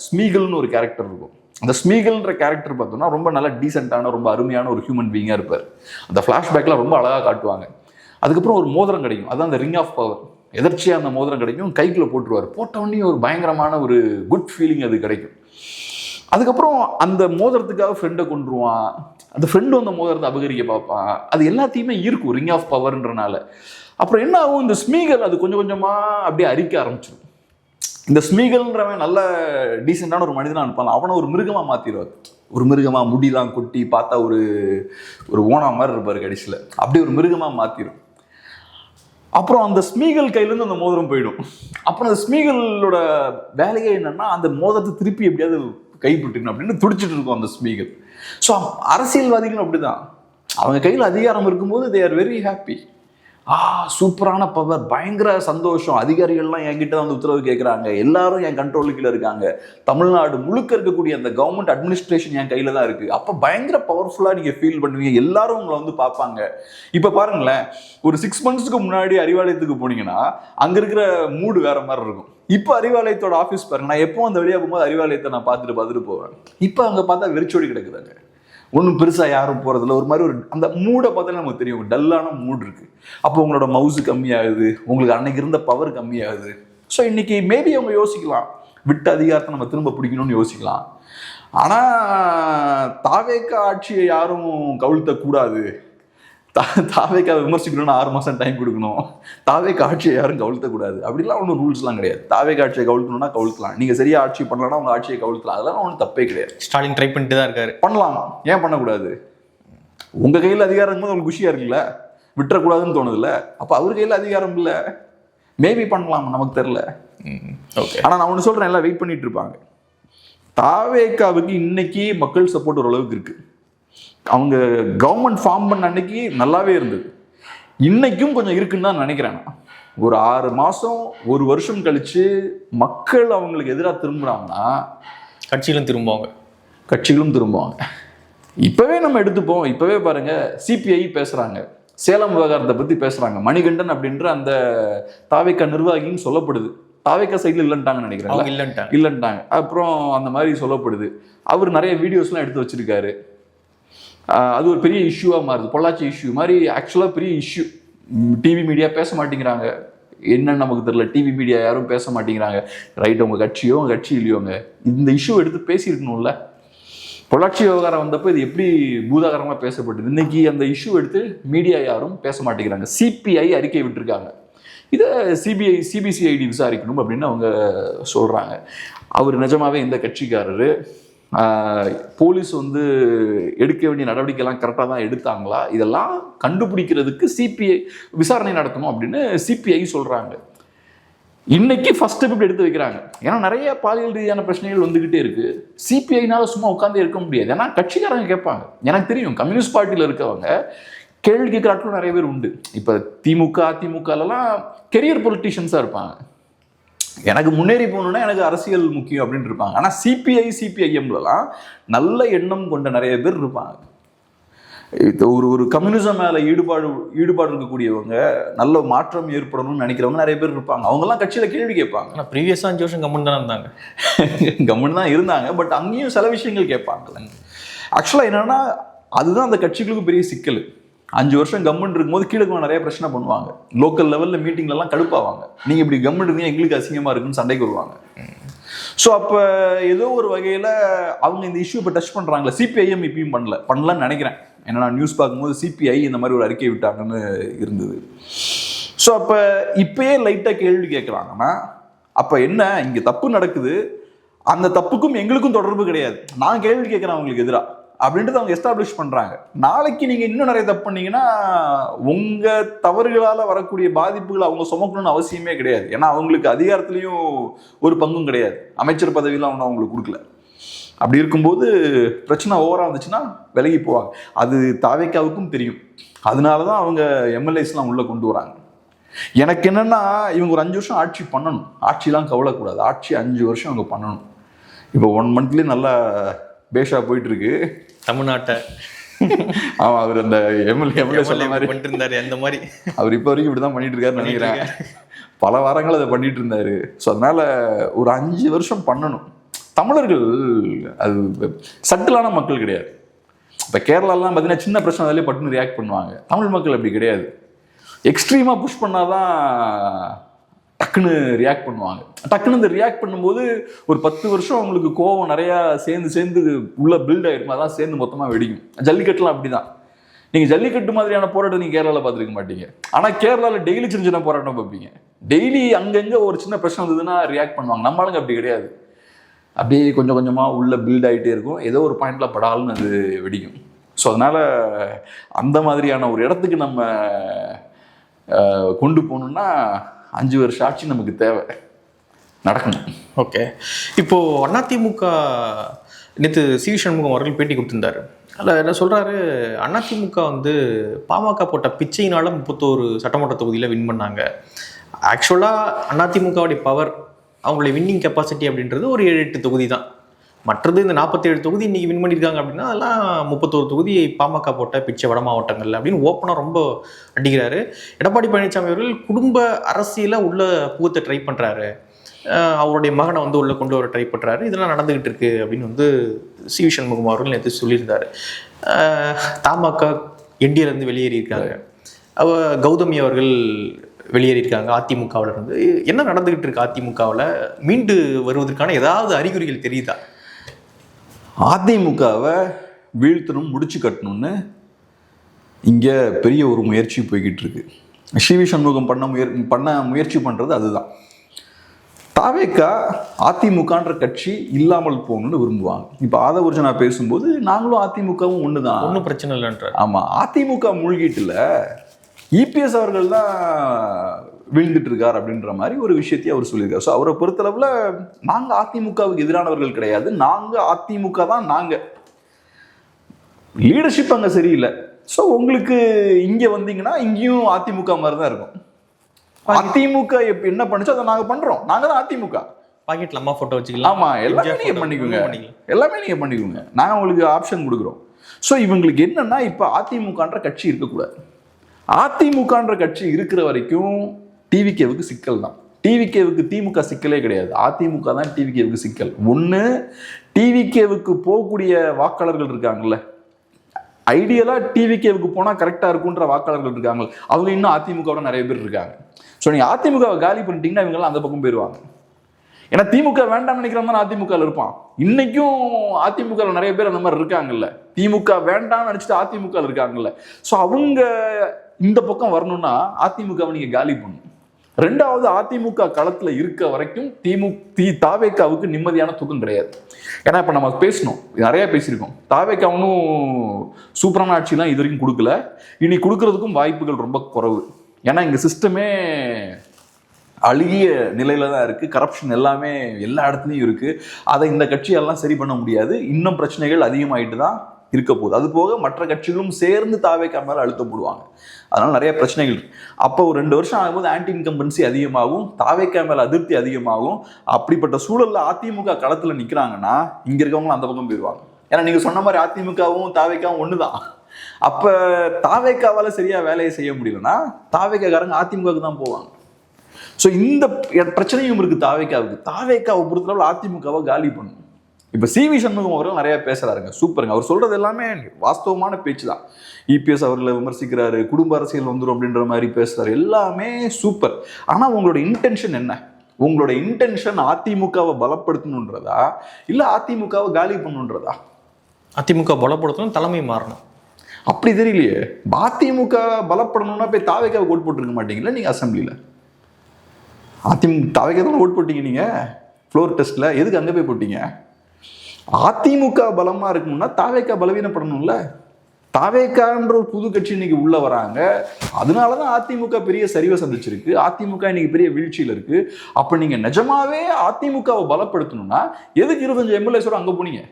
ஸ்மீகல்னு ஒரு கேரக்டர் இருக்கும். அந்த ஸ்மீகல்ன்ற கேரக்டர் பார்த்தோம்னா ரொம்ப நல்ல டீசெண்டான, ரொம்ப அருமையான ஒரு ஹியூமன் பீயிங்காக இருப்பார். அந்த ஃப்ளாஷ்பேக்கில் ரொம்ப அழகாக காட்டுவாங்க. அதுக்கப்புறம் ஒரு மோதிரம் கிடைக்கும், அதுதான் அந்த ரிங் ஆஃப் பவர். எதர்ச்சியாக அந்த மோதிரம் கிடைக்கும், கைக்குள்ள போட்டுருவார். போட்டவொடனே ஒரு பயங்கரமான ஒரு குட் ஃபீலிங் அது கிடைக்கும். அதுக்கப்புறம் அந்த மோதிரத்துக்காக ஃப்ரெண்டை கொண்டுருவான், அந்த ஃப்ரெண்டு அந்த மோதிரத்தை அபகரிக்க பார்ப்பான். அது எல்லாத்தையுமே இருக்கும் ரிங் ஆஃப் பவர்ன்றனால. அப்புறம் என்ன ஆகும், இந்த ஸ்மீகல் அது கொஞ்சம் கொஞ்சமாக அப்படியே அரிக்க ஆரம்பிச்சிடும். இந்த ஸ்மீகல்ன்றவன் நல்ல டீசெண்டான ஒரு மனிதனாக அனுப்பான், அவனை ஒரு மிருகமாக மாற்றிடுவார். ஒரு மிருகமாக முடியெல்லாம் கொட்டி பார்த்தா ஒரு ஓனா மாதிரி இருப்பார் கடைசியில், அப்படி ஒரு மிருகமாக மாற்றிடும். அப்புறம் அந்த ஸ்மீகல் கையிலேருந்து அந்த மோதிரம் போயிடும். அப்புறம் அந்த ஸ்மீகலோட வேலையே என்னன்னா, அந்த மோதிரத்தை திருப்பி எப்படியாவது கைப்பற்றிக்கணும் அப்படின்னு துடிச்சிட்டு இருக்கும் அந்த ஸ்மீகல். ஸோ அரசியல்வாதிகளும் அப்படிதான். அவங்க கையில் அதிகாரம் இருக்கும்போது தே ஆர் வெரி ஹாப்பி. சூப்பரான பவர், பயங்கர சந்தோஷம், அதிகாரிகள்லாம் என்கிட்ட வந்து உத்தரவு கேட்குறாங்க, எல்லாரும் என் கண்ட்ரோலுக்கு கீழே இருக்காங்க, தமிழ்நாடு முழுக்க இருக்கக்கூடிய அந்த கவர்மெண்ட் அட்மினிஸ்ட்ரேஷன் என் கையில் தான் இருக்குது. அப்போ பயங்கர பவர்ஃபுல்லாக நீங்கள் ஃபீல் பண்ணுவீங்க, எல்லாரும் உங்களை வந்து பார்ப்பாங்க. இப்போ பாருங்களேன், ஒரு 6 monthsக்கு முன்னாடி அறிவாலயத்துக்கு போனீங்கன்னா அங்கே இருக்கிற மூடு வேற மாதிரி இருக்கும். இப்போ அறிவாலயத்தோட ஆஃபீஸ் பாருங்க, நான் எப்போ அந்த வழியாக போகும்போது அறிவாலயத்தை நான் பார்த்துட்டு போவேன். இப்போ அங்கே பார்த்தா வெறிச்சோடி கிடக்குதாங்க, ஒன்றும் பெருசாக யாரும் போகிறதில்ல. ஒரு மாதிரி ஒரு அந்த மூடை பார்த்தாலே நமக்கு தெரியும், டல்லான மூடு இருக்குது. அப்போ உங்களோட மவுசு கம்மியாகுது, உங்களுக்கு அன்னைக்கு இருந்த பவர் கம்மியாகுது. ஸோ இன்னைக்கு மேபி அவங்க யோசிக்கலாம், விட்ட அதிகாரத்தை நம்ம திரும்ப பிடிக்கணும்னு யோசிக்கலாம். ஆனால் தாவேக ஆட்சியை யாரும் கவிழ்த்தக்கூடாது, தாவேக விமர்சிக்கணும்னு 6 மாதம் டைம் கொடுக்கணும், தாவேக ஆட்சியை யாரும் கவிழ்த்தக்கூடாது அப்படிலாம் ஒன்றும் ரூல்ஸ்லாம் கிடையாது. தாவேக ஆட்சியை கவிழ்த்தணும்னா கவிழ்த்தலாம், நீங்கள் சரியா ஆட்சி பண்ணலன்னா உங்கள் ஆட்சியை கவிழ்த்தலாம், அதெல்லாம் ஒன்றும் தப்பே கிடையாது. ஸ்டாலின் ட்ரை பண்ணிட்டு தான் இருக்காரு, பண்ணலாம், ஏன் பண்ணக்கூடாது? உங்கள் கையில் அதிகாரம் இருக்கும்போது உங்களுக்கு குஷியாக இருக்குல்ல, விட்டுறக்கூடாதுன்னு தோணுதுல்ல, அப்போ அவர் கையில் அதிகாரம் இல்லை, மேபி பண்ணலாம், நமக்கு தெரில. ஓகே. ஆனால் நான் ஒன்று சொல்கிறேன், எல்லாம் வெயிட் பண்ணிட்டு இருப்பாங்க. தாவேகாவுக்கு இன்னைக்கு மக்கள் சப்போர்ட் ஓரளவுக்கு இருக்குது. அவங்க கவர்மெண்ட் ஃபார்ம் பண்ண அன்னைக்கு நல்லாவே இருந்தது, இன்னைக்கும் கொஞ்சம் இருக்குன்னு தான் நினைக்கிறேன். ஒரு 6 மாதம் 1 வருஷம் கழிச்சு மக்கள் அவங்களுக்கு எதிராக திரும்புகிறாங்கன்னா கட்சிகளும் திரும்புவாங்க. இப்போவே நம்ம எடுத்துப்போம், இப்போவே பாருங்க, சிபிஐ பேசுகிறாங்க, சேலம் விவகாரத்தை பற்றி பேசுகிறாங்க, மணிகண்டன் அப்படின்ற அந்த தாவேகா நிர்வாகின்னு சொல்லப்படுது. தாவேகா சைடில் இல்லைன்ட்டாங்கன்னு நினைக்கிறேன், இல்லைன்ட்டாங்க. அப்புறம் அந்த மாதிரி சொல்லப்படுது. அவர் நிறைய வீடியோஸ்லாம் எடுத்து வச்சிருக்காரு. அது ஒரு பெரிய இஷ்யூவாக மாறுது, பொள்ளாச்சி இஷ்யூ மாதிரி. ஆக்சுவலாக பெரிய இஷ்யூ, டிவி மீடியா பேச மாட்டேங்கிறாங்க, என்னன்னு நமக்கு தெரியல. டிவி மீடியா யாரும் பேச மாட்டேங்கிறாங்க. ரைட், உங்கள் கட்சியோ உங்கள் கட்சி இல்லையோங்க இந்த இஷ்யூ எடுத்து பேசியிருக்கணும்ல. பொள்ளாச்சி விவகாரம் வந்தப்போ இது எப்படி பூதாகரமாக பேசப்பட்டது, இன்னைக்கு அந்த இஷ்யூ எடுத்து மீடியா யாரும் பேச மாட்டேங்கிறாங்க. சிபிஐ அறிக்கை விட்டுருக்காங்க, இதை சிபிசிஐடி விசாரிக்கணும் அப்படின்னு அவங்க சொல்கிறாங்க. அவர் நிஜமாவே இந்த கட்சிக்காரரு, போலீஸ் வந்து எடுக்க வேண்டிய நடவடிக்கைலாம் கரெக்டாக தான் எடுத்தாங்களா, இதெல்லாம் கண்டுபிடிக்கிறதுக்கு சிபிஐ விசாரணை நடத்தணும் அப்படின்னு சிபிஐ சொல்கிறாங்க. இன்னைக்கு ஃபர்ஸ்ட் ஸ்டெப் எடுத்து வைக்கிறாங்க. ஏன்னா நிறைய பாலியல் ரீதியான பிரச்சனைகள் வந்துகிட்டே இருக்கு. சிபிஐனால சும்மா உட்காந்து இருக்க முடியாது. ஏன்னா கட்சிக்காரங்க கேட்பாங்க. எனக்கு தெரியும், கம்யூனிஸ்ட் பார்ட்டியில் இருக்கவங்க கேள்வி கேட்குற ஆட்களும் நிறைய பேர் உண்டு. இப்போ திமுக அதிமுகலாம் கெரியர் பொலிட்டீஷியன்ஸாக இருப்பாங்க. எனக்கு முன்னேறி போகணுன்னா எனக்கு அரசியல் முக்கியம் அப்படின்னு இருப்பாங்க. ஆனால் சிபிஐ சிபிஐஎம்லாம் நல்ல எண்ணம் கொண்ட நிறைய பேர் இருப்பாங்க. ஒரு கம்யூனிசம் மேலே ஈடுபாடு இருக்கக்கூடியவங்க, நல்ல மாற்றம் ஏற்படணும்னு நினைக்கிறவங்க நிறைய பேர் இருப்பாங்க. அவங்கெல்லாம் கட்சியில் கேள்வி கேட்பாங்க. ஆனால் ப்ரீவியஸாக 5 வருஷம் கம்முன்னு தான் இருந்தாங்க. கம்முன்னு தான் இருந்தாங்க. பட் அங்கேயும் சில விஷயங்கள் கேட்பாங்கல்ல. ஆக்சுவலாக என்னன்னா அதுதான் அந்த கட்சிகளுக்கு பெரிய சிக்கல். 5 வருஷம் கம்முன்னு இருக்கும்போது கீழே நிறைய பிரச்சனை பண்ணுவாங்க. லோக்கல் லெவலில் மீட்டிங்லலாம் கடுப்பாவாங்க. நீங்கள் இப்படி கம்முன்னு இருந்தீங்க, எங்களுக்கு அசிங்கமாக இருக்குன்னு சண்டைக்கு வருவாங்க. ஸோ அப்போ ஏதோ ஒரு வகையில் அவங்க இந்த இஷ்யூ இப்போ டச் பண்ணுறாங்களே. சிபிஐஎம் இப்பயும் பண்ணலன்னு நினைக்கிறேன். ஏன்னா நான் நியூஸ் பார்க்கும்போது சிபிஐ இந்த மாதிரி ஒரு அறிக்கை விட்டாங்கன்னு இருந்தது. ஸோ அப்போ இப்பயே லைட்டாக கேள்வி கேட்குறாங்கன்னா, அப்போ என்ன இங்கே தப்பு நடக்குது, அந்த தப்புக்கும் எங்களுக்கும் தொடர்பு கிடையாது, நான் கேள்வி கேட்குறேன் அவங்களுக்கு எதிராக அப்படின்றது அவங்க எஸ்டாப்ளிஷ் பண்ணுறாங்க. நாளைக்கு நீங்கள் இன்னும் நிறைய தப்பு பண்ணீங்கன்னா உங்கள் தவறுகளால் வரக்கூடிய பாதிப்புகள் அவங்க சுமக்கணும்னு அவசியமே கிடையாது. ஏன்னா அவங்களுக்கு அதிகாரத்துலேயும் ஒரு பங்கும் கிடையாது. அமைச்சர் பதவியெல்லாம் ஒன்றும் அவங்களுக்கு கொடுக்கல. அப்படி இருக்கும்போது பிரச்சனை ஓவராக இருந்துச்சுன்னா விலகி போவாங்க. அது தாவேக்காவுக்கும் தெரியும். அதனால தான் அவங்க எம்எல்ஏஸ்லாம் உள்ளே கொண்டு வராங்க. எனக்கு என்னென்னா இவங்க ஒரு 5 வருஷம் ஆட்சி பண்ணணும். ஆட்சிலாம் கவலைக்கூடாது. ஆட்சி 5 வருஷம் அவங்க பண்ணணும். இப்போ 1 மந்த்லேயே நல்லா பேஷா போயிட்டு இருக்கு தமிழ்நாட்டை. ஆமாம், அவர் அந்த எம்எல்ஏ சொல்ல மாதிரி பண்ணிட்டு இருந்தாரு. அந்த மாதிரி அவர் இப்போ வரைக்கும் இப்படி தான் பண்ணிட்டு இருக்காருன்னு நினைக்கிறேன். பல வாரங்கள் அதை பண்ணிட்டு இருந்தாரு. ஸோ அதனால ஒரு 5 வருஷம் பண்ணணும். தமிழர்கள் அது சட்டிலான மக்கள் கிடையாது. இப்போ கேரளாலாம் பார்த்தீங்கன்னா சின்ன பிரச்சனை அதிலே பட்டுன்னு ரியாக்ட் பண்ணுவாங்க. தமிழ் மக்கள் அப்படி கிடையாது. எக்ஸ்ட்ரீமாக புஷ் பண்ணாதான் டக்குன்னு ரியாக்ட் பண்ணுவாங்க. டக்குன்னு இந்த ரியாக்ட் பண்ணும்போது ஒரு 10 வருஷம் அவங்களுக்கு கோவம் நிறையா சேர்ந்து உள்ள பில்ட் ஆகிருக்கும். அதான் சேர்ந்து மொத்தமாக வெடிக்கும். ஜல்லிக்கட்டுலாம் அப்படி தான். நீங்கள் ஜல்லிக்கட்டு மாதிரியான போராட்டம் நீங்கள் கேரளாவில் பார்த்துருக்க மாட்டீங்க. ஆனால் கேரளாவில் டெய்லி சின்ன சின்ன போராட்டம் பார்ப்பீங்க. டெய்லி அங்கங்கே ஒரு சின்ன பிரச்சனை வந்ததுன்னா ரியாக்ட் பண்ணுவாங்க. நம்ம ஆளுங்க அப்படி கிடையாது. அப்படியே கொஞ்சம் கொஞ்சமாக உள்ள பில்ட் ஆகிட்டே இருக்கும். ஏதோ ஒரு பாயிண்டில் படால்னு அது வெடிக்கும். ஸோ அதனால் அந்த மாதிரியான ஒரு இடத்துக்கு நம்ம கொண்டு போகணுன்னா 5 வருஷம் ஆட்சி நமக்கு தேவை, நடக்கணும். ஓகே, இப்போது அதிமுக நேற்று சி சண்முகம் அவர்கள் பேட்டி கொடுத்துருந்தாரு. அதில் என்ன சொல்கிறாரு, அதிமுக வந்து பாமக போட்ட பிச்சையினால 31 சட்டமன்ற தொகுதியில் வின் பண்ணாங்க. ஆக்சுவலாக அதிமுகவுடைய பவர், அவங்களுடைய வின்னிங் கெப்பாசிட்டி அப்படின்றது ஒரு 7-8 தொகுதி தான். மற்றது இந்த 47 தொகுதி இன்றைக்கி வின் பண்ணியிருக்காங்க அப்படின்னா அதெல்லாம் 31 தொகுதி பாமக போட்ட பிச்சை வட மாவட்டங்கள் அப்படின்னு ஓப்பனாக ரொம்ப அடிக்கிறாரு. எடப்பாடி பழனிசாமி அவர்கள் குடும்ப அரசியலை உள்ள புகுத்த ட்ரை பண்ணுறாரு. அவருடைய மகனை வந்து உள்ளே கொண்டு வர ட்ரை பண்ணுறாரு. இதெல்லாம் நடந்துக்கிட்டு இருக்கு அப்படின்னு வந்து சி சண்முகம் அவர்கள் நேற்று சொல்லியிருந்தார். தமாக என்டிஏலேருந்து வெளியேறியிருக்காங்க. கௌதமி அவர்கள் வெளியேறியிருக்காங்க அதிமுகவில் இருந்து. என்ன நடந்துக்கிட்டு இருக்கு அதிமுகவில்? மீண்டு வருவதற்கான ஏதாவது அறிகுறிகள் தெரியுதா? அதிமுகவை வீழ்த்தணும், முடிச்சு கட்டணும்னு இங்கே பெரிய ஒரு முயற்சி போய்கிட்டு இருக்கு. சி சண்முகம் பண்ண முயற்சி பண்ணுறது அதுதான். தாவேக்கா அதிமுகன்ற கட்சி இல்லாமல் போகணும்னு விரும்புவாங்க. இப்போ ஆதவர்ஜனா பேசும்போது நாங்களும் அதிமுகவும் ஒன்று தான், ஒன்றும் பிரச்சனை இல்லைன்ற. ஆமாம், அதிமுக மூழ்கிட்டுல இபிஎஸ் அவர்கள் தான் வீழ்ந்துட்டு இருக்கார் அப்படின்ற மாதிரி ஒரு விஷயத்தையும் அவர் சொல்லியிருக்காரு. ஸோ அவரை பொறுத்தளவில் நாங்கள் அதிமுகவுக்கு எதிரானவர்கள் கிடையாது, நாங்கள் அதிமுக தான். நாங்கள் லீடர்ஷிப் அங்கே சரியில்லை. ஸோ உங்களுக்கு இங்கே வந்தீங்கன்னா இங்கேயும் அதிமுக மாதிரி தான் இருக்கும். அதிமுக என்ன பண்ணுச்சோ அதை நாங்கள் பண்ணுறோம். நாங்கள் தான் அதிமுக. பாக்கெட்ல அம்மா போட்டோ வச்சுக்கலாம். ஆமாம், எல்லாமே நீங்கள் பண்ணிக்கோங்க, எல்லாமே நீங்கள் பண்ணிக்கோங்க, நாங்கள் உங்களுக்கு ஆப்ஷன் கொடுக்குறோம். ஸோ இவங்களுக்கு என்னன்னா இப்போ அதிமுகன்ற கட்சி இருக்கக்கூடாது. அதிமுகன்ற கட்சி இருக்கிற வரைக்கும் டிவிகேவுக்கு சிக்கல் தான். டிவிகேவுக்கு திமுக சிக்கலே கிடையாது, அதிமுக தான் டிவிகேவுக்கு சிக்கல். ஒன்று, டிவிகேவுக்கு போகக்கூடிய வாக்காளர்கள் இருக்காங்கல்ல, ஐடியலாக டிவிகேவுக்கு போனால் கரெக்டாக இருக்குன்ற வாக்காளர்கள் இருக்காங்க, அவங்க இன்னும் அதிமுகவோட நிறைய பேர் இருக்காங்க. ஸோ நீங்கள் அதிமுகவை காலி பண்ணிட்டீங்கன்னா இவங்கெல்லாம் அந்த பக்கம் போயிடுவாங்க. ஏன்னா திமுக வேண்டாம்னு நினைக்கிறவங்க தான் அதிமுகவில் இருப்பான். இன்னைக்கும் அதிமுகவில் நிறைய பேர் அந்த மாதிரி இருக்காங்கல்ல, திமுக வேண்டாம்னு நினச்சிட்டு அதிமுகவில் இருக்காங்கல்ல. ஸோ அவங்க இந்த பக்கம் வரணும்னா அதிமுகவை நீங்கள் காலி பண்ணணும். ரெண்டாவது, அதிமுக களத்துல இருக்க வரைக்கும் தாவேக்காவுக்கு நிம்மதியான தூக்கம் கிடையாது. ஏன்னா இப்ப நம்ம பேசணும், நிறைய பேசியிருக்கோம். தாவேக்கா ஒன்றும் சூப்பரான ஆட்சிலாம் இது வரைக்கும் கொடுக்கல, இனி கொடுக்கறதுக்கும் வாய்ப்புகள் ரொம்ப குறைவு. ஏன்னா இங்க சிஸ்டமே அழுகிய நிலையில தான் இருக்கு, கரப்ஷன் எல்லாமே எல்லா இடத்துலையும் இருக்கு. அதை இந்த கட்சியெல்லாம் சரி பண்ண முடியாது. இன்னும் பிரச்சனைகள் அதிகமாயிட்டு தான் இருக்க போகுது. அது போக மற்ற கட்சிகளும் சேர்ந்து தாவேக்கா மேல அழுத்தம் போடுவாங்க. அதனால நிறைய பிரச்சனைகள் இருக்கு. அப்போ ஒரு 2 வருஷம் ஆகும்போது ஆன்டி இன்கம்பன்சி அதிகமாகும், தாவேக்கா மேல அதிருப்தி அதிகமாகும். அப்படிப்பட்ட சூழல்ல அதிமுக களத்துல நிக்கிறாங்கன்னா இங்க இருக்கவங்களும் அந்த பக்கம் போயிடுவாங்க. ஏன்னா நீங்க சொன்ன மாதிரி அதிமுகவும் தாவேக்காவும் ஒண்ணுதான். அப்ப தாவேக்காவால சரியா வேலையை செய்ய முடியலன்னா தாவேக்காரங்க அதிமுகவுக்கு தான் போவாங்க. ஸோ இந்த பிரச்சனையும் இருக்கு தாவேக்காவுக்கு. தாவேக்காவை பொறுத்தளவு அதிமுகவை காலி பண்ணும். இப்ப CV சண்முகம் அவர்கள் நிறைய பேசுறாருங்க, சூப்பருங்க. அவர் சொல்றது எல்லாமே வாஸ்தவமான பேச்சு தான். EPS அவர்களை விமர்சிக்கிறாரு, குடும்ப அரசியல் வந்துடும் அப்படின்ற மாதிரி பேசுறாரு, எல்லாமே சூப்பர். ஆனா உங்களோட இன்டென்ஷன் என்ன? உங்களோட இன்டென்ஷன் அதிமுகவை பலப்படுத்தணுன்றதா இல்ல அதிமுகவை காலி பண்ணுன்றதா? அதிமுக பலப்படுத்தணும், தலைமை மாறணும். அப்படி தெரியலையே. அதிமுக பலப்படணும்னா போய் தாவேக்காவை ஓட் போட்டுருக்க மாட்டீங்களா நீங்க அசம்பிளில? தாவேக்கா தான் ஓட் போட்டீங்க நீங்க ஃப்ளோர் டெஸ்ட்ல, எதுக்கு அங்க போய் போட்டீங்க? அதிமுக பலமா இருக்கணும்னா தாவேக்கா பலவீனப்படணும்ல. தாவேக்கான்ற ஒரு புது கட்சி இன்னைக்கு உள்ள வராங்க, அதனாலதான் அதிமுக பெரிய சரிவை சந்திச்சிருக்கு, அதிமுக இன்னைக்கு பெரிய வீழ்ச்சியில இருக்கு. அப்ப நீங்க நிஜமாவே அதிமுகவை பலப்படுத்தணும்னா எதுக்கு 25 MLAs அங்க போனீங்க?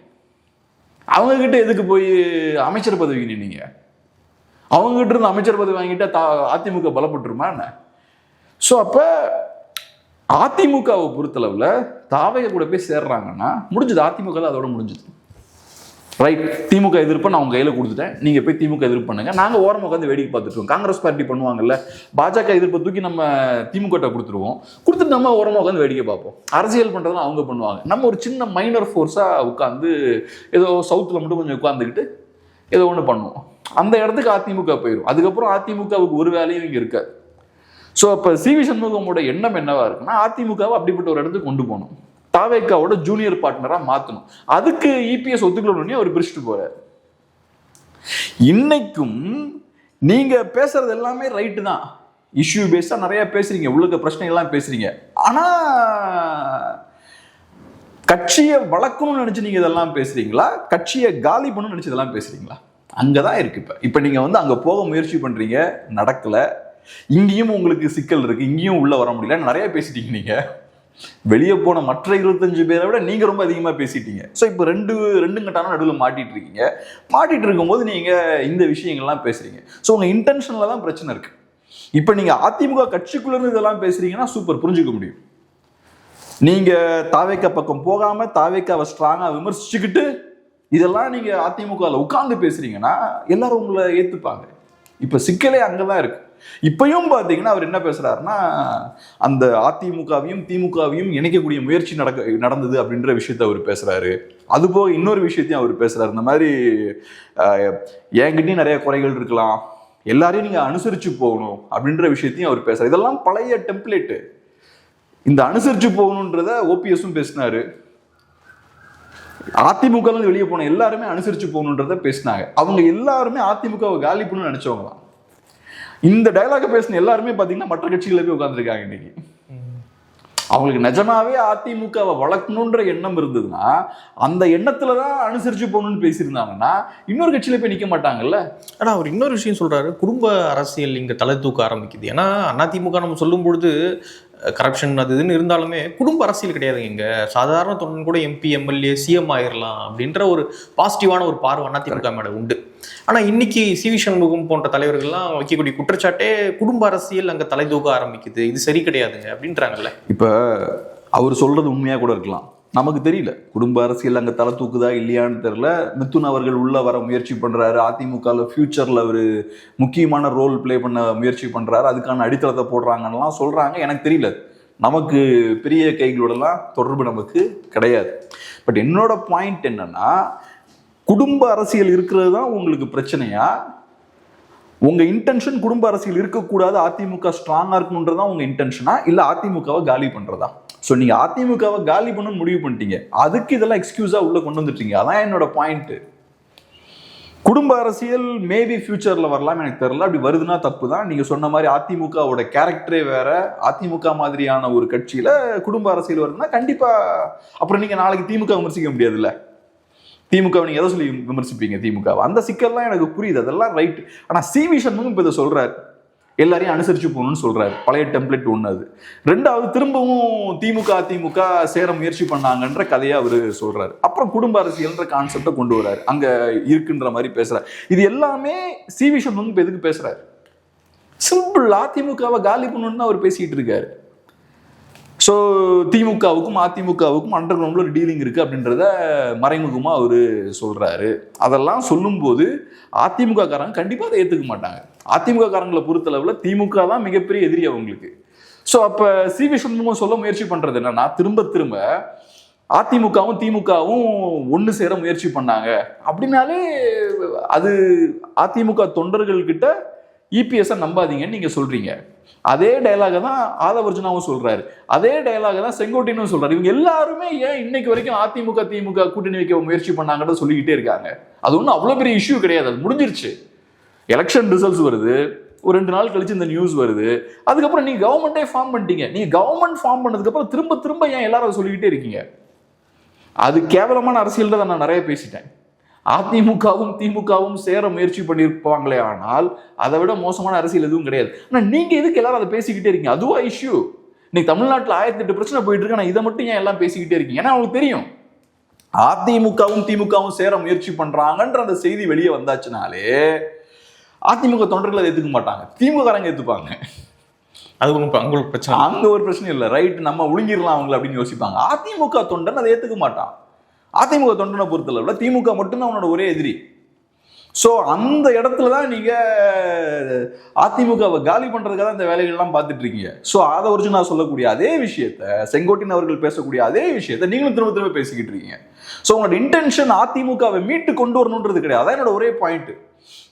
அவங்க கிட்ட எதுக்கு போய் அமைச்சர் பதவி நின்னீங்க? அவங்க கிட்ட இருந்து அமைச்சர் பதவி வாங்கிட்டா அதிமுக பலப்பட்டுருமா என்ன? ஸோ அப்ப அதிமுகவை பொறுத்தளவுல தாவேக்கா கூட போய் சேர்றாங்கன்னா முடிஞ்சது, அதிமுக அதோட முடிஞ்சது. ரைட், திமுக எதிர்ப்பை நான் உங்க கையில கொடுத்துட்டேன், நீங்க போய் திமுக எதிர்ப்பு பண்ணுங்க, நாங்க ஓரமாக உட்காந்து வேடிக்கை பார்த்துருவோம். காங்கிரஸ் பார்ட்டி பண்ணுவாங்கல்ல, பாஜக எதிர்ப்பை தூக்கி நம்ம திமுக கொடுத்துருவோம், கொடுத்துட்டு நம்ம ஓரமாக உட்காந்து வேடிக்கை பார்ப்போம். அரசியல் பண்றதுலாம் அவங்க பண்ணுவாங்க, நம்ம ஒரு சின்ன மைனர் ஃபோர்ஸா உட்காந்து ஏதோ சவுத்துல மட்டும் கொஞ்சம் உட்காந்துக்கிட்டு ஏதோ ஒன்று பண்ணுவோம். அந்த இடத்துக்கு அதிமுக போயிடும். அதுக்கப்புறம் அதிமுகவுக்கு ஒரு வேலையும் இங்க இருக்காது. ஸோ அப்போ CV சண்முகமோட எண்ணம் என்னவா இருக்குன்னா அதிமுகவை அப்படிப்பட்ட ஒரு இடத்துக்கு கொண்டு போகணும், தாவேக்காவோட ஜூனியர் பார்ட்னரா மாற்றணும். அதுக்கு EPS ஒத்துக்கணும்னே அவர் பிரிச்சுட்டு போறாரு. இன்னைக்கும் நீங்க பேசுறது எல்லாமே ரைட்டு தான், இஷ்யூ பேஸா நிறைய பேசுறீங்க, உள்ள பிரச்சனைகள்லாம் பேசுறீங்க. ஆனா கட்சியை வளர்க்கணும்னு நினைச்சு நீங்க இதெல்லாம் பேசுறீங்களா, கட்சியை காலி பண்ணணும்னு நினைச்சு இதெல்லாம் பேசுறீங்களா? அங்கதான் இருக்கு. இப்ப நீங்க அங்க போக முயற்சி பண்றீங்க, நடக்கல. இங்கேயும் உங்களுக்கு சிக்கல் இருக்கு, இங்கேயும் உள்ள வர முடியல, நிறைய பேசிட்டீங்க. நீங்க வெளியே போன மற்ற 25 பேரை விட நீங்க ரொம்ப அதிகமா பேசிட்டீங்க. ஸோ இப்போ ரெண்டு கட்டான நடுவில் மாட்டிட்டு இருக்கீங்க. மாட்டிட்டு இருக்கும்போது நீங்க இந்த விஷயங்கள்லாம் பேசுறீங்க. ஸோ உங்க இன்டென்ஷன்ல தான் பிரச்சனை இருக்கு. இப்போ நீங்க அதிமுக கட்சிக்குள்ள இருந்து இதெல்லாம் பேசுறீங்கன்னா சூப்பர், புரிஞ்சுக்க முடியும். நீங்க தாவேக்கா பக்கம் போகாம தாவேக்காவை ஸ்ட்ராங்கா விமர்சிச்சுக்கிட்டு இதெல்லாம் நீங்க அதிமுகவில் உட்கார்ந்து பேசுறீங்கன்னா எல்லாரும் உங்களை ஏத்துப்பாங்க. இப்ப சிக்கலே அங்கதான் இருக்கு. இப்பயும் பாத்தீங்கன்னா அவர் என்ன பேசுறாருன்னா அந்த அதிமுகவையும் திமுகவையும் இணைக்கக்கூடிய முயற்சி நடந்தது அப்படின்ற விஷயத்த அவர் பேசுறாரு. அது போக இன்னொரு விஷயத்தையும் அவர் பேசுறாரு, இந்த மாதிரி என்கிட்டயும் நிறைய குறைகள் இருக்கலாம், எல்லாரையும் நீங்க அனுசரிச்சு போகணும் அப்படின்ற விஷயத்தையும் அவர் பேசுறாரு. இதெல்லாம் பழைய டெம்ப்ளேட்டு. இந்த அனுசரிச்சு போகணுன்றத OPSம் பேசினாரு, அதிமுக வெளியே போன எல்லாருமே அனுசரிச்சு போகணுன்றத பேசினாங்க. அவங்க எல்லாருமே அதிமுகவை காலி பண்ணணும்னு நினைச்சவங்க தான். இந்த டயலாக பேசின எல்லாருமே பாத்தீங்கன்னா மற்ற கட்சிகளை போய் உட்கார்ந்துருக்காங்க. இன்னைக்கு அவங்களுக்கு நிஜமாவே அதிமுகவை வளர்க்கணுன்ற எண்ணம் இருந்ததுன்னா அந்த எண்ணத்துலதான் அனுசரிச்சு போகணும்னு பேசியிருந்தாங்கன்னா இன்னொரு கட்சியில போய் நிக்க மாட்டாங்கல்ல. ஆனா அவர் இன்னொரு விஷயம் சொல்றாரு, குடும்ப அரசியல் இங்க தலை தூக்க ஆரம்பிக்குது. ஏன்னா அதிமுக நம்ம சொல்லும் பொழுது கரப்ஷன் அது இதுன்னு இருந்தாலுமே குடும்ப அரசியல் கிடையாதுங்க. இங்க சாதாரண தொண்டன் கூட MP MLA CM ஆயிரலாம் அப்படின்ற ஒரு பாசிட்டிவான ஒரு பார்வை அதிமுக மேல உண்டு. ஆனா இன்னைக்கு CV சண்முகம் போன்ற தலைவர்கள்லாம் வைக்கக்கூடிய குற்றச்சாட்டே குடும்ப அரசியல் அங்க தலை தூக்க ஆரம்பிக்குது, இது சரி கிடையாதுங்க அப்படின்றாங்கல்ல. இப்ப அவர் சொல்றது உண்மையா கூட இருக்கலாம், நமக்கு தெரியல. குடும்ப அரசியல் அங்க தலை தூக்குதா இல்லையான்னு தெரியல. மிதுன் அவர்கள் உள்ள வர முயற்சி பண்றாரு, அதிமுக ஃபியூச்சர்ல ஒரு முக்கியமான ரோல் பிளே பண்ண முயற்சி பண்றாரு, அதுக்கான அடித்தளத்தை போடுறாங்கன்னு சொல்றாங்க. எனக்கு தெரியல, நமக்கு பெரிய கைகளோடலாம் தொடர்பு நமக்கு கிடையாது. பட் என்னோட பாயிண்ட் என்னன்னா, குடும்ப அரசியல் இருக்கிறது தான் உங்களுக்கு பிரச்சனையா? உங்க இன்டென்ஷன் குடும்ப அரசியல் இருக்கக்கூடாது, அதிமுக ஸ்ட்ராங்கா இருக்கணுன்றதான் உங்க இன்டென்ஷனா, இல்ல அதிமுகவை காலி பண்றதா? ஸோ நீங்க அதிமுகவை காலி பண்ணணும்னு முடிவு பண்ணிட்டீங்க, அதுக்கு இதெல்லாம் எக்ஸ்கியூஸா உள்ள கொண்டு வந்துட்டீங்க. அதான் என்னோட பாயிண்ட். குடும்ப அரசியல் மேபி ஃபியூச்சர்ல வரலாம், எனக்கு தெரியல. அப்படி வருதுன்னா தப்பு தான். நீங்க சொன்ன மாதிரி அதிமுகவோட கேரக்டரே வேற. அதிமுக மாதிரியான ஒரு கட்சியில குடும்ப அரசியல் வருதுன்னா கண்டிப்பா அப்புறம் நீங்க நாளைக்கு திமுக விமர்சிக்க முடியாதுல்ல. திமுக நீங்க எதை சொல்லி விமர்சிப்பீங்க? திமுக அந்த சிக்கல்லாம் எனக்கு புரியுது, அதெல்லாம் ரைட். ஆனா சி.வி. சண்முகம் இப்ப இதை சொல்றாரு, எல்லாரையும் அனுசரிச்சு போகணும்னு சொல்றாரு. பழைய டெம்ப்ளேட் ஒண்ணு அது. ரெண்டாவது திரும்பவும் அதிமுக சேர முயற்சி பண்ணாங்கன்ற கதையை அவரு சொல்றாரு. அப்புறம் குடும்ப அரசியல்ன்ற கான்செப்டை கொண்டு வர்றாரு, அங்க இருக்குன்ற மாதிரி பேசுறாரு. இது எல்லாமே சி.வி. சண்முகம் இப்ப எதுக்கு பேசுறாரு? சிம்பிள், அதிமுகவை காலி பண்ணணும்னு அவர் பேசிட்டு இருக்காரு. ஸோ திமுகவுக்கும் அதிமுகவுக்கும் அண்டர் கிரவுண்ட்ல ஒரு டீலிங் இருக்கு அப்படின்றத மறைமுகமா அவரு சொல்றாரு. அதெல்லாம் சொல்லும்போது அதிமுக காரங்க கண்டிப்பா அதை ஏத்துக்க மாட்டாங்க. அதிமுக காரங்களை பொறுத்தளவுல திமுக தான் மிகப்பெரிய எதிரி அவங்களுக்கு. ஸோ அப்ப சி.வி. சண்முகம் சொல்ல முயற்சி பண்றது என்னன்னா, திரும்ப திரும்ப அதிமுகவும் திமுகவும் ஒன்று சேர முயற்சி பண்ணாங்க அப்படின்னாலே அது அதிமுக தொண்டர்கள் கிட்ட இபிஎஸ் நம்பாதீங்கன்னு நீங்க சொல்றீங்க. அதே டயலாக தான் ஆதவர்ஜுனாவும் சொல்றாரு, அதே டயலாக தான் செங்கோட்டையனும் சொல்றாரு. இவங்க எல்லாருமே ஏன் இன்னைக்கு வரைக்கும் அதிமுக திமுக கூட்டணி வைக்க முயற்சி பண்ணாங்கன்னு சொல்லிக்கிட்டே இருக்காங்க. அது ஒன்றும் அவ்வளோ பெரிய இஷ்யூ கிடையாது, அது முடிஞ்சிருச்சு. எலெக்ஷன் ரிசல்ட்ஸ் வருது, ஒரு 2 நாள் கழிச்சு இந்த நியூஸ் வருது, அதுக்கப்புறம் நீங்க கவர்மெண்டே ஃபார்ம் பண்ணிட்டீங்க. நீங்க கவர்மெண்ட் ஃபார்ம் பண்ணதுக்கு அப்புறம் திரும்ப திரும்ப ஏன் எல்லாரும் சொல்லிக்கிட்டே இருக்கீங்க? அது கேவலமான அரசியல் தான் நான் நிறைய பேசிட்டேன். அதிமுகவும் திமுகவும் சேர முயற்சி பண்ணியிருப்பாங்களே, ஆனால் அதை விட மோசமான அரசியல் எதுவும் கிடையாது. ஆனா நீங்க எதுக்கு எல்லாரும் அதை பேசிக்கிட்டே இருக்கீங்க? அதுவா இஷ்யூ? இன்னைக்கு தமிழ்நாட்டில் 1008 பிரச்சனை போயிட்டு இருக்கு, ஆனா இதை மட்டும் ஏன் எல்லாம் பேசிக்கிட்டே இருக்கீங்க? ஏன்னா அவங்களுக்கு தெரியும் அதிமுகவும் திமுகவும் சேர முயற்சி பண்றாங்கன்ற அந்த செய்தி வெளியே வந்தாச்சுனாலே அதிமுக தொண்டர்கள் அதை ஏத்துக்க மாட்டாங்க, திமுக காரங்க ஏத்துப்பாங்க. அது அங்க பிரச்சனை, அங்க ஒரு பிரச்சனை இல்லை, ரைட், நம்ம ஒழுங்கிடலாம் அவங்களை அப்படின்னு யோசிப்பாங்க. அதிமுக தொண்டன் அதை ஏத்துக்க மாட்டான். அதிமுக தொண்டனை பொறுத்தளவுல திமுக மட்டும்தான் அவனோட ஒரே எதிரி. ஸோ அந்த இடத்துல தான் நீங்க அதிமுகவை காலி பண்றதுக்காக இந்த வேலைகள்லாம் பார்த்துட்டு இருக்கீங்க. ஸோ அதை வச்சு நான் சொல்லக்கூடிய அதே விஷயத்த, செங்கோட்டையன் அவர்கள் பேசக்கூடிய அதே விஷயத்த நீங்களும் திரும்ப திரும்ப பேசிக்கிட்டு இருக்கீங்க. ஸோ உங்களோட இன்டென்ஷன் அதிமுகவை மீட்டு கொண்டு வரணுன்றது கிடையாது. அதான் என்னோட ஒரே பாயிண்ட்.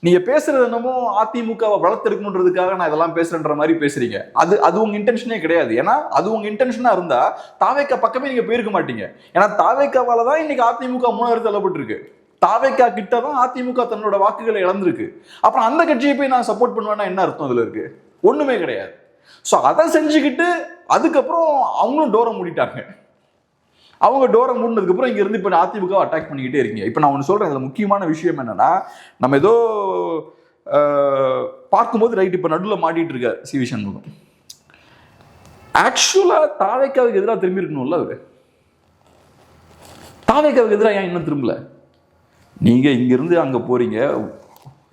நீங்க பேசுறது என்னமோ அதிமுகவை வளர்த்தெடுக்கணுன்றதுக்காக நான் இதெல்லாம் பேசுறேன்ற மாதிரி பேசுறீங்க. அது உங்க இன்டென்ஷனே கிடையாது. ஏன்னா அது உங்க இன்டென்ஷனா இருந்தா தாவேக்கா பக்கமே நீங்க போயிருக்க மாட்டீங்க. ஏன்னா தாவேக்காவால தான் இன்னைக்கு அதிமுக 3 தள்ளப்பட்டிருக்கு. தாவேக்கா கிட்ட தான் அதிமுக தன்னோட வாக்குகளை இழந்திருக்கு. அப்புறம் அந்த கட்சியை போய் நான் சப்போர்ட் பண்ணுவேன்னா என்ன அர்த்தம் அதுல இருக்கு? ஒண்ணுமே கிடையாது. ஸோ அதை செஞ்சுக்கிட்டு அதுக்கப்புறம் அவங்களும் டோரை மூடிட்டாங்க. அவங்க டோரை மூடினதுக்கு அப்புறம் இங்க இருந்து இப்ப அதிமுக அட்டாக் பண்ணிக்கிட்டே இருக்கீங்க. இப்ப நான் ஒன்று சொல்றேன், இதுல முக்கியமான விஷயம் என்னன்னா, நம்ம ஏதோ பார்க்கும்போது ரைட் இப்ப நடுவில் மாட்டிட்டு இருக்க சி.வி. சண்முகம் ஆக்சுவலா தாவேக்காவுக்கு எதிராக திரும்பி இருக்கணும்ல. அவரு தாவேக்காவுக்கு எதிராக ஏன் இன்னும் திரும்பல? நீங்க இங்க இருந்து அங்க போறீங்க,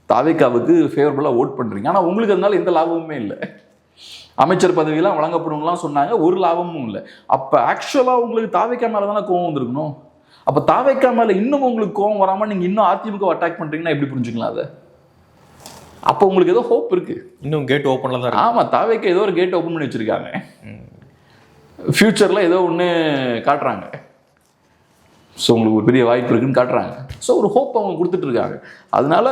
தாவேக்காவுக்கு ஃபேவரபிளா ஓட் பண்றீங்க, ஆனா உங்களுக்கு அதனால எந்த லாபமுமே இல்லை. அமைச்சர் பதவியெல்லாம் வழங்கப்படும்லாம் சொன்னாங்க, ஒரு லாபமும் இல்லை. அப்ப ஆக்சுவலா உங்களுக்கு தாவேக்கா மேல தானே கோவம் வந்திருக்கணும். அப்ப தாவேக்கா மேல இன்னும் உங்களுக்கு கோவம் வராம நீங்க இன்னும் அதிமுக அட்டாக் பண்றீங்கன்னா எப்படி புரிஞ்சுக்கலாம் அதை? அப்ப உங்களுக்கு ஏதோ ஹோப் இருக்கு, இன்னும் கேட் ஓப்பன்ல தான். ஆமா, தாவேக்கா ஏதோ ஒரு கேட் ஓப்பன் பண்ணி வச்சிருக்காங்க, ஃபியூச்சர்ல ஏதோ ஒண்ணு காட்டுறாங்க. ஸோ உங்களுக்கு ஒரு பெரிய வாய்ப்பு இருக்குன்னு காட்டுறாங்க. ஸோ ஒரு ஹோப் அவங்க கொடுத்துட்டு இருக்காங்க. அதனால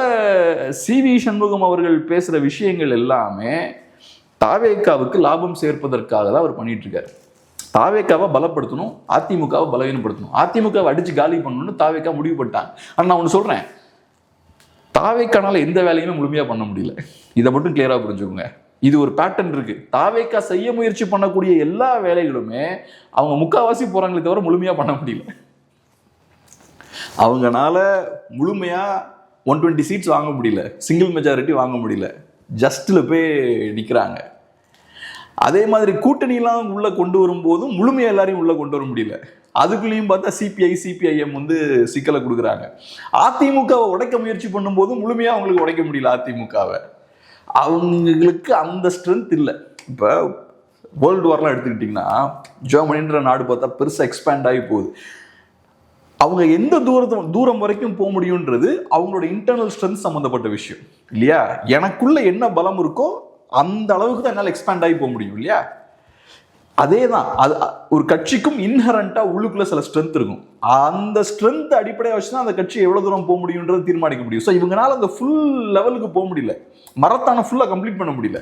சி.வி. சண்முகம் அவர்கள் பேசுற விஷயங்கள் எல்லாமே தாவேக்காவுக்கு லாபம் சேர்ப்பதற்காக தான் அவர் பண்ணிட்டு இருக்காரு. தாவேக்காவை பலப்படுத்தணும், அதிமுகவை பலவீனப்படுத்தணும், அதிமுகவை அடிச்சு காலி பண்ணணும்னு தாவேக்கா முடிவு பண்ணிட்டாங்க. ஆனால் நான் ஒன்று சொல்றேன், தாவேக்கானால எந்த வேலையுமே முழுமையா பண்ண முடியல. இதை மட்டும் கிளியரா புரிஞ்சுக்கோங்க. இது ஒரு பேட்டர்ன் இருக்கு. தாவேக்கா செய்ய முயற்சி பண்ணக்கூடிய எல்லா வேலைகளுமே அவங்க முக்காவாசி போறாங்களே தவிர முழுமையா பண்ண முடியல. அவங்கனால முழுமையா 120 சீட்ஸ் வாங்க முடியல, சிங்கிள் மெஜாரிட்டி வாங்க முடியல, ஜஸ்ட்ல போய் நிற்கிறாங்க. அதே மாதிரி கூட்டணியெல்லாம் உள்ள கொண்டு வரும்போதும் முழுமையா எல்லாரையும் உள்ள கொண்டு வர முடியல. அதுக்குள்ளேயும் பார்த்தா சிபிஐஎம் சிக்கலை கொடுக்குறாங்க. அதிமுகவை உடைக்க முயற்சி பண்ணும்போதும் முழுமையா அவங்களுக்கு உடைக்க முடியல அதிமுகவை. அவங்களுக்கு அந்த ஸ்ட்ரென்த் இல்லை. இப்போ வேர்ல்டு வார்லாம் எடுத்துக்கிட்டிங்கன்னா ஜெர்மனின்ற நாடு பார்த்தா பெருசாக எக்ஸ்பேண்ட் ஆகி போகுது. அவங்க எந்த தூரம் வரைக்கும் போக முடியுன்றது அவங்களோட இன்டர்னல் ஸ்ட்ரென்த் சம்மந்தப்பட்ட விஷயம் இல்லையா? எனக்குள்ள என்ன பலம் இருக்கோ அந்த அளவுக்கு தான் என்னால் எக்ஸ்பேண்ட் ஆகி போக முடியும் இல்லையா? அதே தான் அது ஒரு கட்சிக்கும் இன்ஹரண்டா உள்ளுக்குள்ள சில ஸ்ட்ரென்த் இருக்கும். அந்த ஸ்ட்ரென்த் அடிப்படையாக வச்சுதான் அந்த கட்சி எவ்வளவு தூரம் போக முடியுன்றது தீர்மானிக்க முடியும். ஸோ இவங்களால அந்த ஃபுல் லெவலுக்கு போக முடியல, மரத்தான ஃபுல்லாக கம்ப்ளீட் பண்ண முடியல,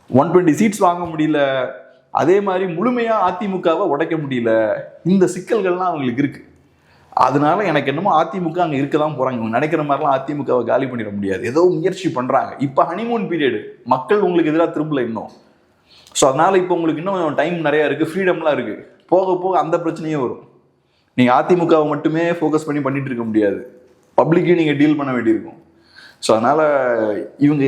120 சீட்ஸ் வாங்க முடியல, அதே மாதிரி முழுமையா அதிமுகவை உடைக்க முடியல. இந்த சிக்கல்கள்லாம் அவங்களுக்கு இருக்கு. அதனால எனக்கு என்னமோ அதிமுக அங்கே இருக்க தான் போகிறாங்க. இவங்க நினைக்கிற மாதிரிலாம் அதிமுகவை காலி பண்ணிட முடியாது. ஏதோ முயற்சி பண்ணுறாங்க. இப்போ ஹனிமூன் பீரியடு, மக்கள் உங்களுக்கு எதிராக திரும்பல இன்னும். ஸோ அதனால் இப்போ உங்களுக்கு இன்னும் டைம் நிறையா இருக்குது, ஃப்ரீடம்லாம் இருக்குது. போக போக அந்த பிரச்சனையும் வரும். நீங்கள் அதிமுகவை மட்டுமே ஃபோக்கஸ் பண்ணிட்டு இருக்க முடியாது, பப்ளிக்கையும் நீங்கள் டீல் பண்ண வேண்டியிருக்கும். ஸோ அதனால் இவங்க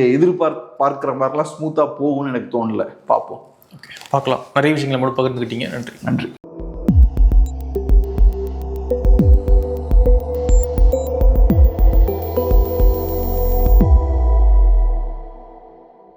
பார்க்குற மாதிரிலாம் ஸ்மூத்தாக போகும்னு எனக்கு தோணலை. பார்ப்போம். ஓகே, பார்க்கலாம். நிறைய விஷயங்களை மட்டும் பகிர்ந்துக்கிட்டீங்க. நன்றி.